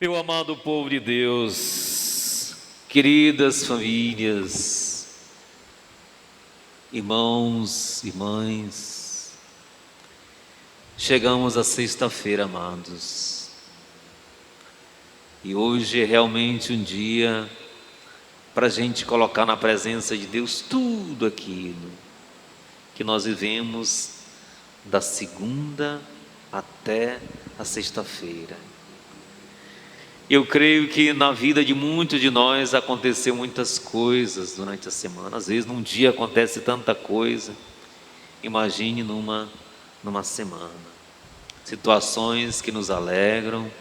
Meu amado povo de Deus, queridas famílias, irmãos, irmãs, chegamos à sexta-feira, amados, e hoje é realmente um dia para a gente colocar na presença de Deus tudo aquilo que nós vivemos da segunda até a sexta-feira. Eu creio que na vida de muitos de nós aconteceu muitas coisas durante a semana. Às vezes num dia acontece tanta coisa. Imagine numa semana. Situações que nos alegram,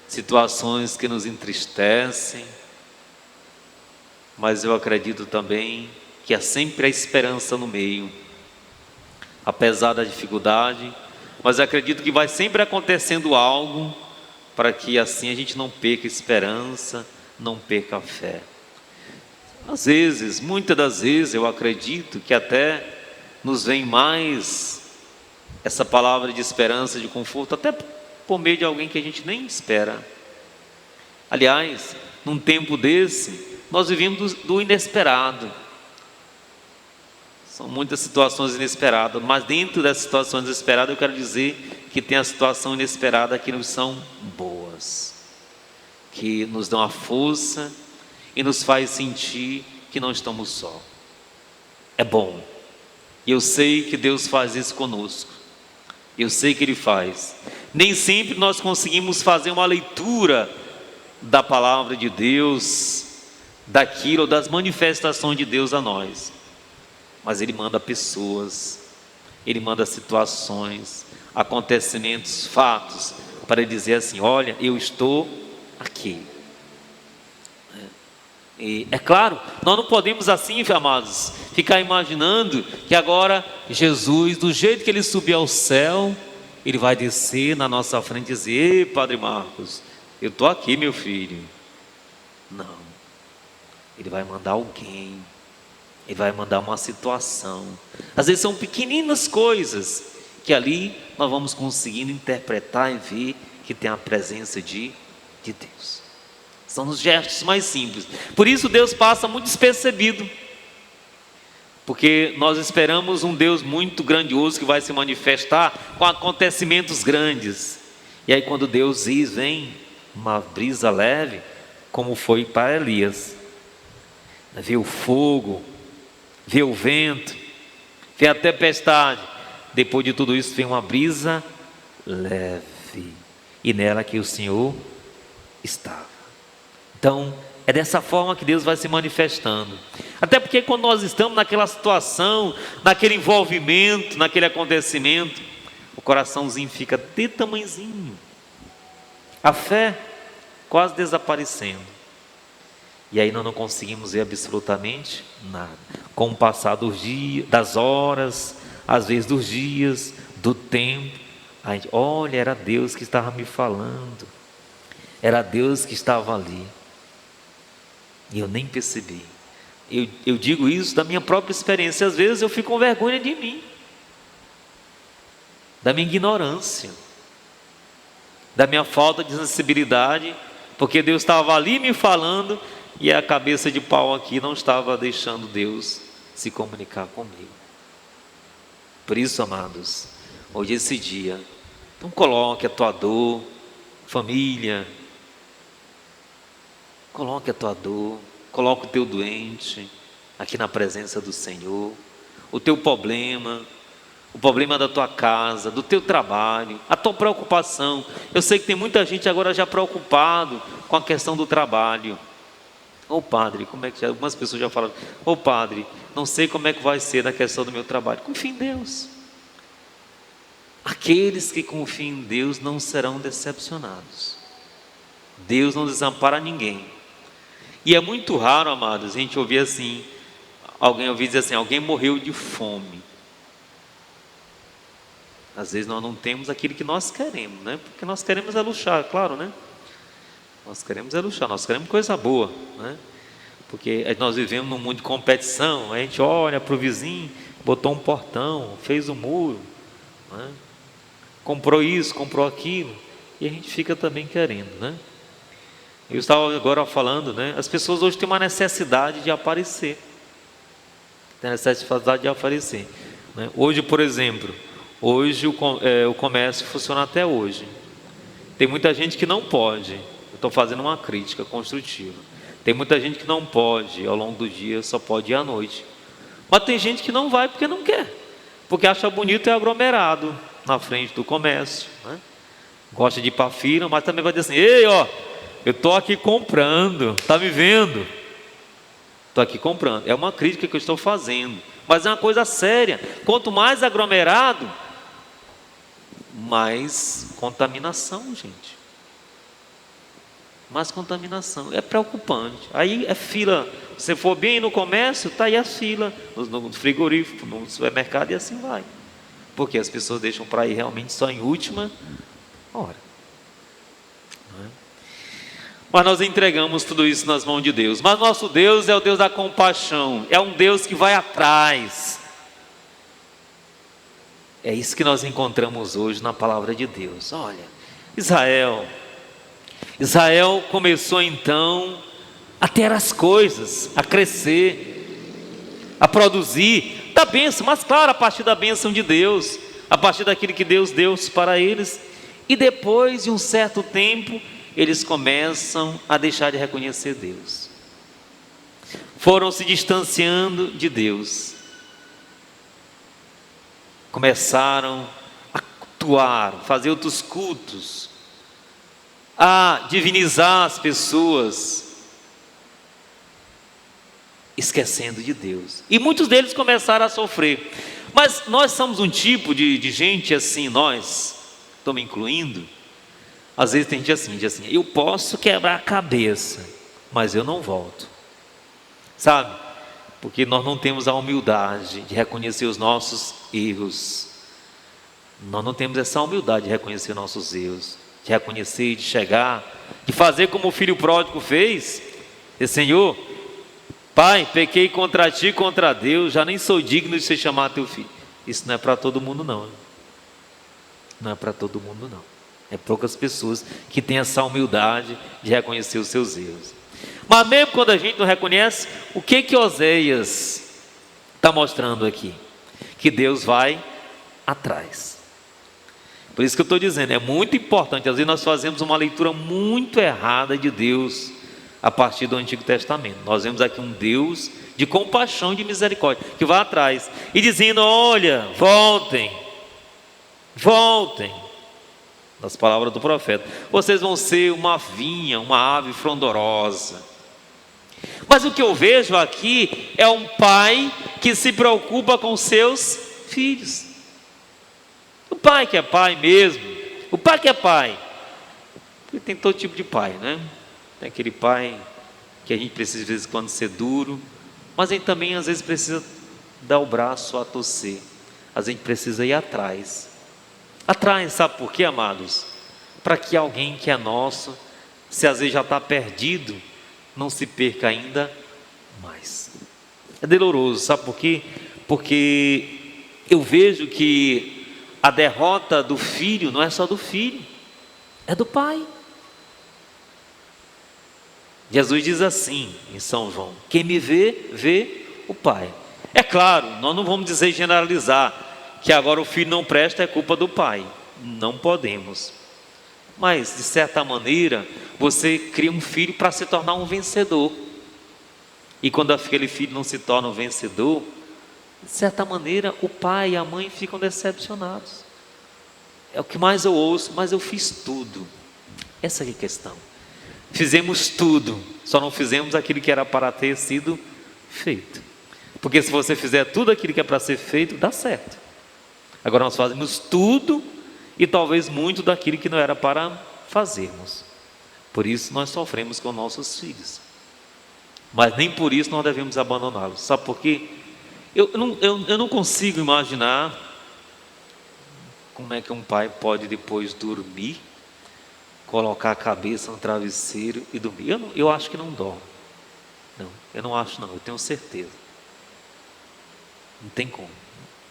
situações que nos entristecem. Mas eu acredito também que há sempre a esperança no meio. Apesar da dificuldade, mas eu acredito que vai sempre acontecendo algo para que assim a gente não perca a esperança, não perca a fé. Às vezes, muitas das vezes, eu acredito que até nos vem mais essa palavra de esperança, de conforto, até por meio de alguém que a gente nem espera. Aliás, num tempo desse, nós vivemos do inesperado. São muitas situações inesperadas, mas dentro das situações inesperadas eu quero dizer que tem a situação inesperada que nos são boas, que nos dão a força e nos faz sentir que não estamos só. É bom. E eu sei que Deus faz isso conosco. Eu sei que Ele faz. Nem sempre nós conseguimos fazer uma leitura da palavra de Deus, daquilo, das manifestações de Deus a nós. Mas Ele manda pessoas, Ele manda situações, acontecimentos, fatos, para dizer assim: olha, eu estou aqui. E é claro, nós não podemos assim, amados, ficar imaginando que agora Jesus, do jeito que Ele subiu ao céu, Ele vai descer na nossa frente e dizer: ei, Padre Marcos, eu estou aqui, meu filho. Não, Ele vai mandar alguém. Ele vai mandar uma situação. Às vezes são pequeninas coisas que ali nós vamos conseguindo interpretar e ver que tem a presença de Deus. São os gestos mais simples. Por isso Deus passa muito despercebido. Porque nós esperamos um Deus muito grandioso que vai se manifestar com acontecimentos grandes. E aí quando Deus diz, vem uma brisa leve, como foi para Elias. Vê o fogo, vê o vento, vê a tempestade. Depois de tudo isso vem uma brisa leve, e nela que o Senhor estava. Então é dessa forma que Deus vai se manifestando. Até porque quando nós estamos naquela situação, naquele envolvimento, naquele acontecimento, o coraçãozinho fica de tamanhozinho, a fé quase desaparecendo. E aí nós não conseguimos ver absolutamente nada. Com o passar dos dias, das horas, às vezes dos dias, do tempo, a gente, olha, era Deus que estava me falando, era Deus que estava ali, e eu nem percebi. Eu digo isso da minha própria experiência. Às vezes eu fico com vergonha de mim, da minha ignorância, da minha falta de sensibilidade, porque Deus estava ali me falando, e a cabeça de pau aqui não estava deixando Deus se comunicar comigo. Por isso, amados, hoje é esse dia. Então coloque a tua dor, família, coloque a tua dor, coloque o teu doente aqui na presença do Senhor, o teu problema, o problema da tua casa, do teu trabalho, a tua preocupação. Eu sei que tem muita gente agora já preocupado com a questão do trabalho. Ô padre, como é que algumas pessoas já falaram: ô padre, não sei como é que vai ser na questão do meu trabalho. Confie em Deus. Aqueles que confiam em Deus não serão decepcionados. Deus não desampara ninguém. E é muito raro, amados, a gente ouvir assim, alguém ouvir dizer assim: alguém morreu de fome. Às vezes nós não temos aquilo que nós queremos, né? Porque nós queremos é luxar, claro, né? Nós queremos é luxar, nós queremos coisa boa, né? Porque nós vivemos num mundo de competição. A gente olha para o vizinho, botou um portão, fez um muro, né? Comprou isso, comprou aquilo, e a gente fica também querendo, né? Eu estava agora falando, né? As pessoas hoje têm uma necessidade de aparecer. Tem necessidade de aparecer, né? Hoje, por exemplo, hoje o comércio funciona até hoje. Tem muita gente que não pode. Eu estou fazendo uma crítica construtiva. Tem muita gente que não pode ao longo do dia, só pode ir à noite. Mas tem gente que não vai porque não quer, porque acha bonito e aglomerado na frente do comércio, né? Gosta de ir para a fila, mas também vai dizer assim: ei, ó, eu estou aqui comprando, está me vendo? Estou aqui comprando. É uma crítica que eu estou fazendo, mas é uma coisa séria. Quanto mais aglomerado, mais contaminação, gente. Mais contaminação. É preocupante. Aí é fila. Se for bem no comércio, está aí a fila. No frigorífico, no supermercado, e assim vai. Porque as pessoas deixam para ir realmente só em última hora. Mas nós entregamos tudo isso nas mãos de Deus. Mas nosso Deus é o Deus da compaixão. É um Deus que vai atrás. É isso que nós encontramos hoje na palavra de Deus. Olha, Israel começou então a ter as coisas, a crescer, a produzir da bênção, mas claro, a partir da bênção de Deus, a partir daquilo que Deus deu para eles. E depois de um certo tempo, eles começam a deixar de reconhecer Deus. Foram se distanciando de Deus. Começaram a cultuar, fazer outros cultos, a divinizar as pessoas, esquecendo de Deus. E muitos deles começaram a sofrer. Mas nós somos um tipo de gente assim, estou me incluindo. Às vezes tem gente assim, diz assim: eu posso quebrar a cabeça, mas eu não volto. Sabe? Porque nós não temos a humildade de reconhecer os nossos erros. Nós não temos essa humildade de reconhecer nossos erros, de reconhecer, de chegar, de fazer como o filho pródigo fez. E Senhor, Pai, pequei contra ti, contra Deus, já nem sou digno de ser chamado teu filho. Isso não é para todo mundo não. Não é para todo mundo não. É poucas pessoas que têm essa humildade de reconhecer os seus erros. Mas mesmo quando a gente não reconhece, o que Oséias está mostrando aqui? Que Deus vai atrás. Por isso que eu estou dizendo, é muito importante. Às vezes nós fazemos uma leitura muito errada de Deus a partir do Antigo Testamento. Nós vemos aqui um Deus de compaixão e de misericórdia, que vai atrás e dizendo: olha, voltem, nas palavras do profeta, vocês vão ser uma vinha, uma ave frondorosa. Mas o que eu vejo aqui é um pai que se preocupa com seus filhos. O pai que é pai mesmo, o pai que é pai, porque tem todo tipo de pai, né? Tem aquele pai que a gente precisa de vez em quando ser duro, mas a gente também às vezes precisa dar o braço a torcer. A gente precisa ir atrás. Atrás, sabe por quê, amados? Para que alguém que é nosso, se às vezes já está perdido, não se perca ainda mais. É doloroso, sabe por quê? Porque eu vejo que a derrota do filho não é só do filho, é do pai. Jesus diz assim em São João: quem me vê, vê o pai. É claro, nós não vamos dizer generalizar que agora o filho não presta, é culpa do pai. Não podemos. Mas, de certa maneira, você cria um filho para se tornar um vencedor. E quando aquele filho não se torna um vencedor, de certa maneira, o pai e a mãe ficam decepcionados. É o que mais eu ouço: mas eu fiz tudo. Essa é a questão. Fizemos tudo, só não fizemos aquilo que era para ter sido feito. Porque se você fizer tudo aquilo que é para ser feito, dá certo. Agora nós fazemos tudo e talvez muito daquilo que não era para fazermos. Por isso nós sofremos com nossos filhos. Mas nem por isso nós devemos abandoná-los. Sabe por quê? Eu não consigo imaginar como é que um pai pode depois dormir, colocar a cabeça no travesseiro e dormir. Eu acho que não dorme. Não, eu não acho não, eu tenho certeza. Não tem como.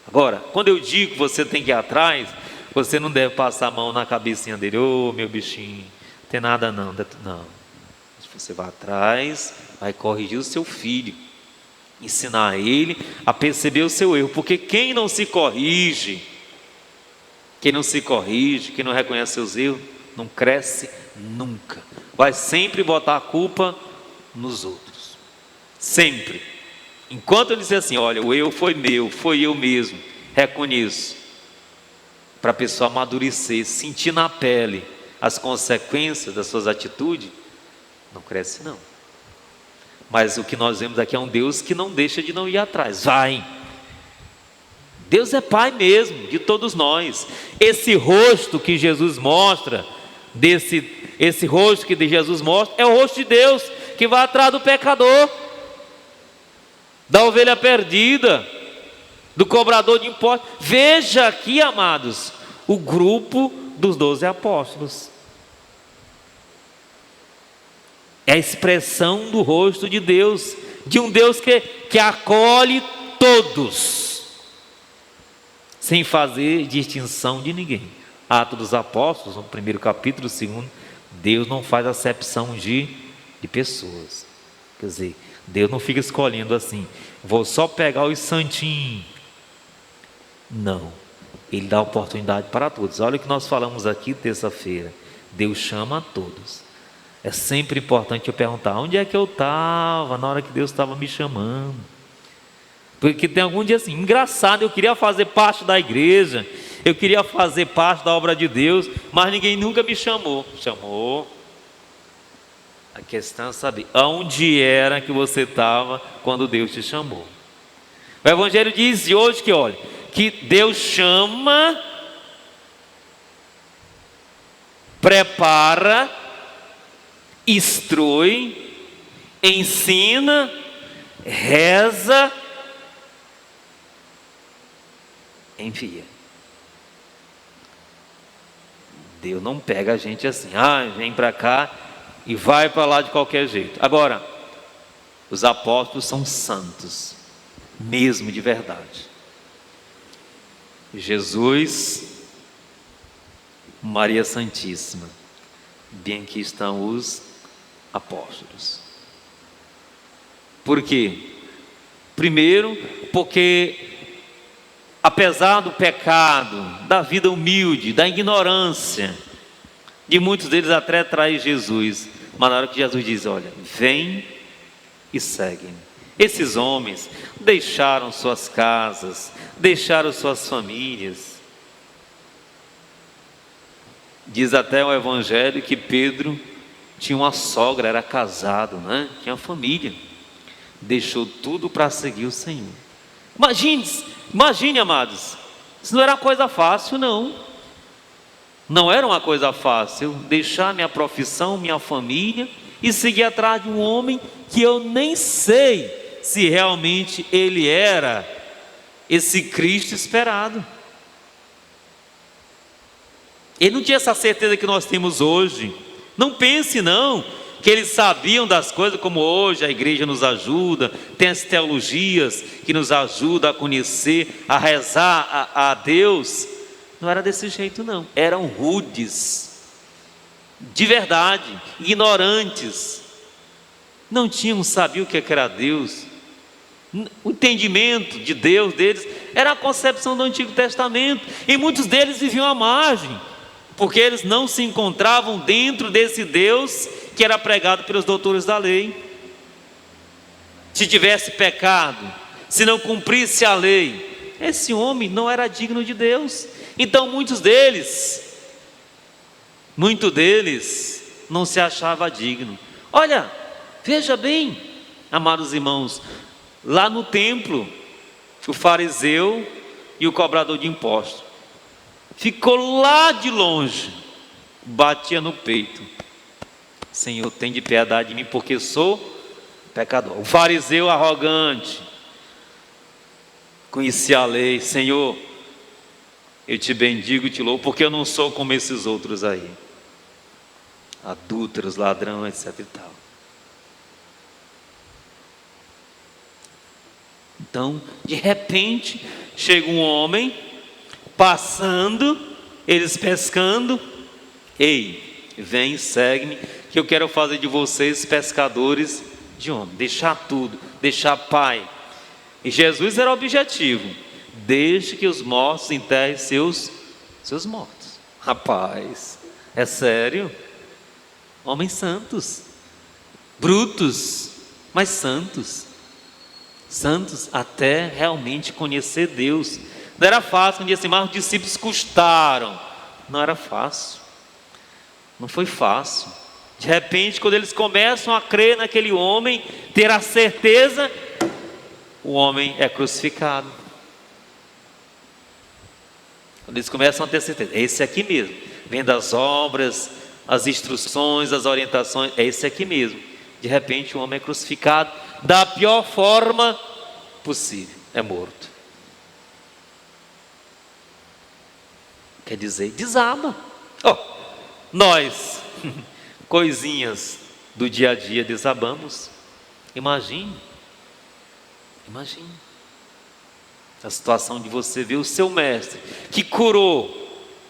Agora, quando eu digo que você tem que ir atrás, Você não deve passar a mão na cabecinha dele, ô meu bichinho, não tem nada não. Não. Você vai atrás, vai corrigir o seu filho, ensinar ele a perceber o seu erro, porque quem não se corrige, quem não reconhece seus erros, não cresce nunca. Vai sempre botar a culpa nos outros. Sempre. Enquanto ele dizer assim, olha, o erro foi meu, foi eu mesmo, reconheço. Para a pessoa amadurecer, sentir na pele as consequências das suas atitudes, não cresce não. Mas o que nós vemos aqui é um Deus que não deixa de não ir atrás. Vai. Deus é Pai mesmo, de todos nós. Esse rosto que Jesus mostra, esse rosto que Jesus mostra, é o rosto de Deus, que vai atrás do pecador, da ovelha perdida, do cobrador de impostos. Veja aqui, amados, o grupo dos 12 apóstolos. É a expressão do rosto de Deus, de um Deus que acolhe todos, sem fazer distinção de ninguém. Atos dos Apóstolos, no primeiro capítulo, no segundo, Deus não faz acepção de pessoas. Quer dizer, Deus não fica escolhendo assim, vou só pegar os santinhos. Não, Ele dá oportunidade para todos. Olha o que nós falamos aqui terça-feira, Deus chama a todos. É sempre importante eu perguntar, onde é que eu estava na hora que Deus estava me chamando? Porque tem algum dia assim, engraçado, eu queria fazer parte da igreja, eu queria fazer parte da obra de Deus, mas ninguém nunca me chamou. Chamou. A questão é saber, aonde era que você estava quando Deus te chamou? O Evangelho diz hoje que, olha, que Deus chama, prepara, instrui, ensina, reza, envia. Deus não pega a gente assim, vem para cá e vai para lá de qualquer jeito. Agora, os apóstolos são santos, mesmo de verdade. Jesus, Maria Santíssima, bem aqui estão os apóstolos. Por quê? Primeiro, porque apesar do pecado, da vida humilde, da ignorância, de muitos deles até trair Jesus, mas na hora que Jesus diz, olha, vem e segue-me. Esses homens deixaram suas casas, deixaram suas famílias. Diz até o Evangelho que Pedro tinha uma sogra, era casado, né? Tinha família, deixou tudo para seguir o Senhor. Imagine, amados, isso não era coisa fácil, não era uma coisa fácil, deixar minha profissão, minha família e seguir atrás de um homem que eu nem sei se realmente ele era esse Cristo esperado. Ele não tinha essa certeza que nós temos hoje. Não pense não, que eles sabiam das coisas como hoje a igreja nos ajuda, tem as teologias que nos ajudam a conhecer, a rezar a Deus. Não era desse jeito não, eram rudes, de verdade, ignorantes, não sabiam o que era Deus. O entendimento de Deus deles era a concepção do Antigo Testamento, e muitos deles viviam à margem, porque eles não se encontravam dentro desse Deus que era pregado pelos doutores da lei. Se tivesse pecado, se não cumprisse a lei, esse homem não era digno de Deus. Então muitos deles não se achava digno. Olha, veja bem, amados irmãos, lá no templo, o fariseu e o cobrador de impostos ficou lá de longe, batia no peito: Senhor, tem de piedade de mim, porque sou pecador. O fariseu arrogante, conhecia a lei: Senhor, eu te bendigo e te louvo, porque eu não sou como esses outros aí, adúlteros, ladrão, etc e tal. Então, de repente, chega um homem passando Eles pescando, ei, vem, segue-me, que eu quero fazer de vocês pescadores de homens. Deixar tudo, deixar pai. E Jesus era o objetivo: deixe que os mortos enterrem seus mortos. Rapaz, é sério? Homens santos, brutos, mas santos. Santos até realmente conhecer Deus. Não era fácil, um dia assim, mas os discípulos custaram. Não era fácil. Não foi fácil. De repente, quando eles começam a crer naquele homem, ter a certeza, o homem é crucificado. Quando eles começam a ter certeza, é esse aqui mesmo. Vendo as obras, as instruções, as orientações, é esse aqui mesmo. De repente, o homem é crucificado da pior forma possível, é morto. Quer dizer, desaba. Nós, coisinhas do dia a dia, desabamos. Imagine a situação de você ver o seu mestre, que curou,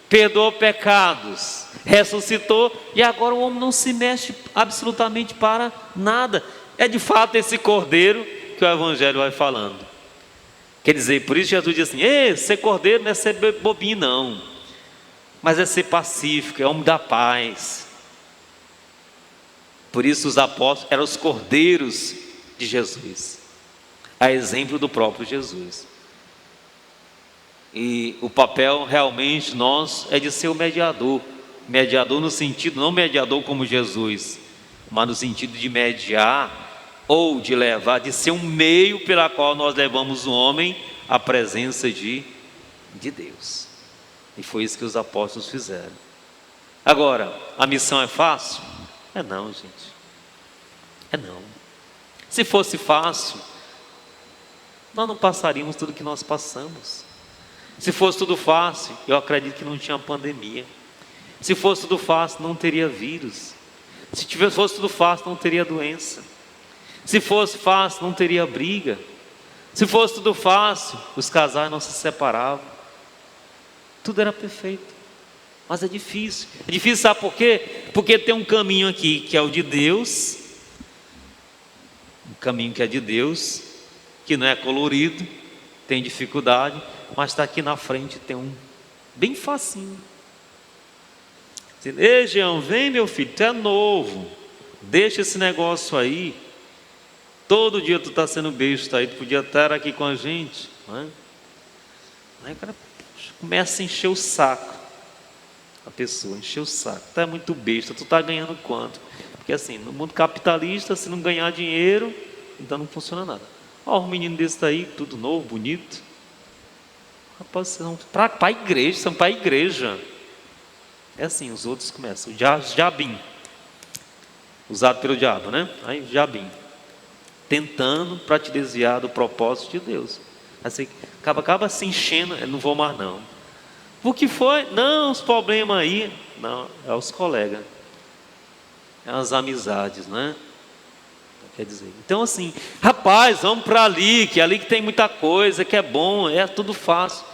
perdoou pecados, ressuscitou, e agora o homem não se mexe absolutamente para nada. É de fato esse cordeiro que o Evangelho vai falando. Quer dizer, por isso Jesus diz assim: ser cordeiro não é ser bobinho não, mas é ser pacífico, é homem da paz. Por isso os apóstolos eram os cordeiros de Jesus, a exemplo do próprio Jesus. E o papel realmente nosso é de ser o mediador. Mediador no sentido, não mediador como Jesus, mas no sentido de mediar, ou de levar, de ser um meio pela qual nós levamos o homem à presença de Deus. E foi isso que os apóstolos fizeram. Agora, a missão é fácil? É não, gente. É não. Se fosse fácil, nós não passaríamos tudo que nós passamos. Se fosse tudo fácil, eu acredito que não tinha pandemia. Se fosse tudo fácil, não teria vírus. Se fosse tudo fácil, não teria doença. Se fosse fácil, não teria briga. Se fosse tudo fácil, os casais não se separavam. Tudo era perfeito. Mas é difícil. É difícil, sabe por quê? Porque tem um caminho aqui que é o de Deus. Um caminho que é de Deus, que não é colorido, tem dificuldade, mas está aqui na frente, tem um bem facinho. Ei, Jean, vem meu filho, tu é novo, deixa esse negócio aí. Todo dia tu está sendo besta aí, tu podia estar aqui com a gente, não é? Aí o cara começa a encher o saco. A pessoa encher o saco, tu é muito besta, tu está ganhando quanto? Porque assim, no mundo capitalista, se não ganhar dinheiro, então não funciona nada. Ó, um menino desse daí, tudo novo, bonito. Rapaz, vocês são para a igreja, são para a igreja. É assim, os outros começam, o diabinho, usado pelo diabo, né? Aí o diabinho, tentando para te desviar do propósito de Deus. Assim, acaba se enchendo, eu não vou mais não. O que foi? Não, os problemas aí. Não, é os colegas, é as amizades, né? Quer dizer, então assim, rapaz, vamos para ali, que é ali que tem muita coisa, que é bom, é tudo fácil,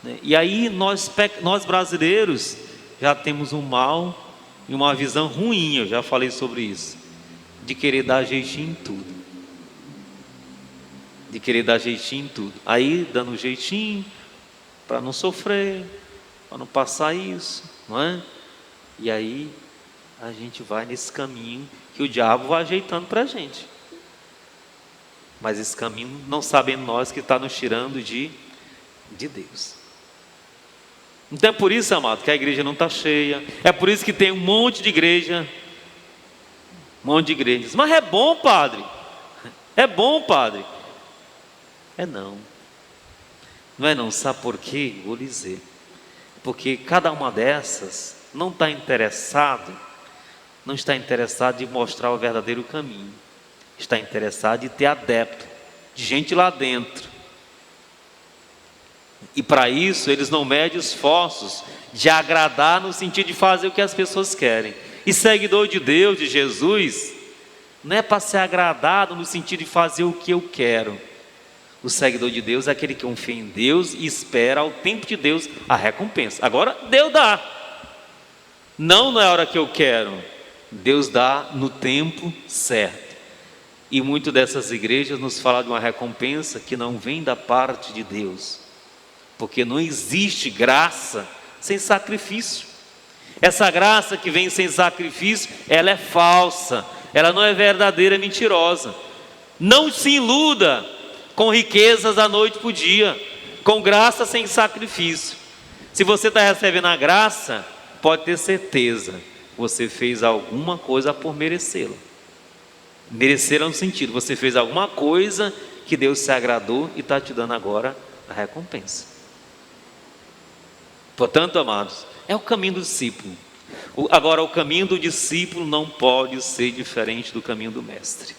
né? E aí nós brasileiros já temos um mal e uma visão ruim, eu já falei sobre isso, de querer dar jeitinho em tudo. De querer dar jeitinho em tudo. Aí dando jeitinho para não sofrer, para não passar isso, não é? E aí a gente vai nesse caminho que o diabo vai ajeitando para a gente. Mas esse caminho não sabendo nós que está nos tirando de Deus. Então é por isso, amado, que a igreja não está cheia. É por isso que tem um monte de igreja. Um monte de igrejas. Mas é bom, padre. É bom, padre. É não. Não é não. Sabe por quê? Vou lhe dizer. Porque cada uma dessas não está interessado em mostrar o verdadeiro caminho. Está interessado em ter adepto, de gente lá dentro. E para isso eles não medem esforços de agradar no sentido de fazer o que as pessoas querem. E seguidor de Deus, de Jesus, não é para ser agradado no sentido de fazer o que eu quero. O seguidor de Deus é aquele que confia em Deus e espera ao tempo de Deus a recompensa. Agora, Deus dá. Não na hora que eu quero. Deus dá no tempo certo. E muito dessas igrejas nos falam de uma recompensa que não vem da parte de Deus. Porque não existe graça sem sacrifício. Essa graça que vem sem sacrifício, ela é falsa. Ela não é verdadeira, é mentirosa. Não se iluda com riquezas da noite para o dia. Com graça sem sacrifício. Se você está recebendo a graça, pode ter certeza, você fez alguma coisa por merecê-la. Merecê-la no sentido, você fez alguma coisa que Deus se agradou e está te dando agora a recompensa. Portanto, amados, é o caminho do discípulo. Agora, o caminho do discípulo não pode ser diferente do caminho do mestre.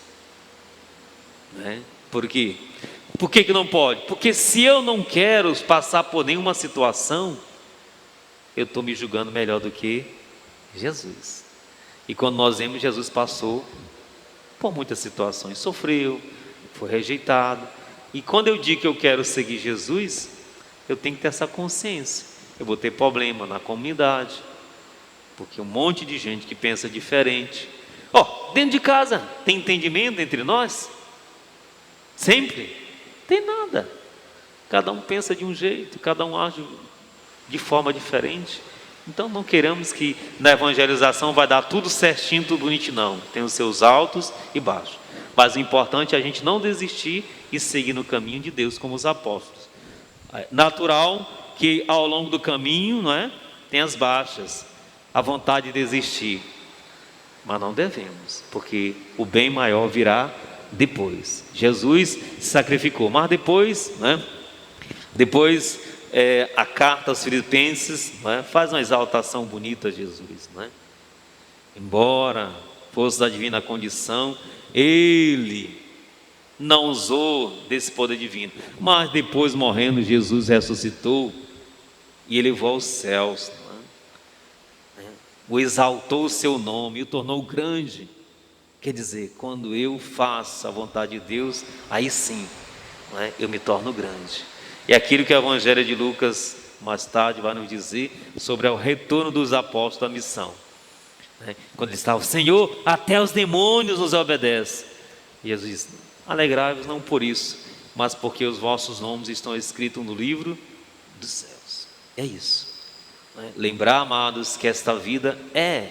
Né? Por quê? Por que não pode? Porque se eu não quero passar por nenhuma situação, eu estou me julgando melhor do que Jesus. E quando nós vemos, Jesus passou por muitas situações, sofreu, foi rejeitado. E quando eu digo que eu quero seguir Jesus, eu tenho que ter essa consciência. Eu vou ter problema na comunidade, porque um monte de gente que pensa diferente. Dentro de casa, tem entendimento entre nós? Sempre? Tem nada. Cada um pensa de um jeito, cada um age de forma diferente. Então não queremos que na evangelização vai dar tudo certinho, tudo bonitinho, não. Tem os seus altos e baixos. Mas o importante é a gente não desistir e seguir no caminho de Deus como os apóstolos. É natural que ao longo do caminho, não é? Tem as baixas, a vontade de desistir. Mas não devemos, porque o bem maior virá depois. Jesus se sacrificou, mas depois, né? Depois a carta aos Filipenses, né, faz uma exaltação bonita a Jesus, né? Embora fosse da divina condição, ele não usou desse poder divino, mas depois morrendo, Jesus ressuscitou e elevou aos céus, né? O exaltou o seu nome e o tornou grande. Quer dizer, quando eu faço a vontade de Deus, aí sim, né, eu me torno grande. É aquilo que o Evangelho de Lucas mais tarde vai nos dizer sobre o retorno dos apóstolos à missão, né? Quando eles estavam, Senhor, até os demônios nos obedecem. E Jesus diz, alegrai-vos não por isso, mas porque os vossos nomes estão escritos no livro dos céus. É isso, né? Lembrar, amados, que esta vida é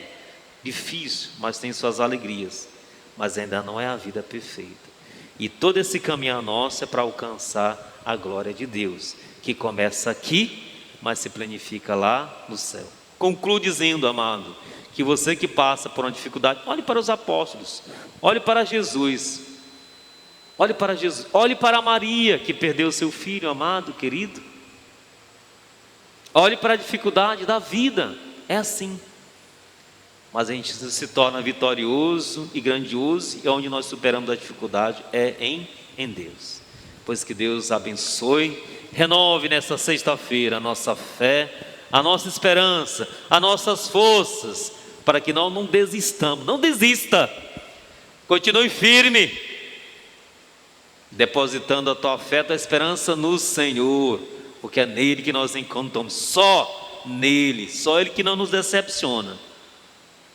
difícil, mas tem suas alegrias, mas ainda não é a vida perfeita. E todo esse caminho nosso é para alcançar a glória de Deus, que começa aqui, mas se planifica lá no céu. Concluo dizendo, amado, que você que passa por uma dificuldade, olhe para os apóstolos, olhe para Jesus, olhe para Maria, que perdeu seu filho amado, querido. Olhe para a dificuldade da vida, é assim. Mas a gente se torna vitorioso e grandioso, e onde nós superamos a dificuldade é em Deus. Pois que Deus abençoe, renove nessa sexta-feira a nossa fé, a nossa esperança, as nossas forças, para que nós não desistamos. Não desista, continue firme, depositando a tua fé, a tua esperança no Senhor, porque é nele que nós encontramos, só nele, só ele que não nos decepciona.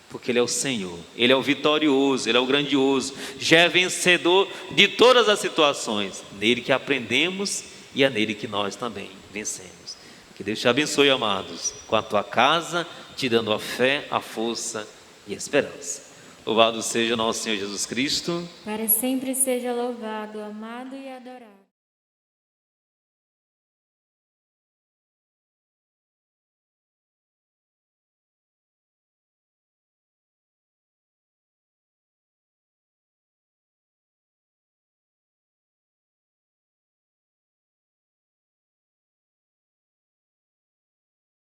Porque Ele é o Senhor, Ele é o vitorioso, Ele é o grandioso, já é vencedor de todas as situações. Nele que aprendemos e é nele que nós também vencemos. Que Deus te abençoe, amados, com a tua casa, te dando a fé, a força e a esperança. Louvado seja nosso Senhor Jesus Cristo. Para sempre seja louvado, amado e adorado.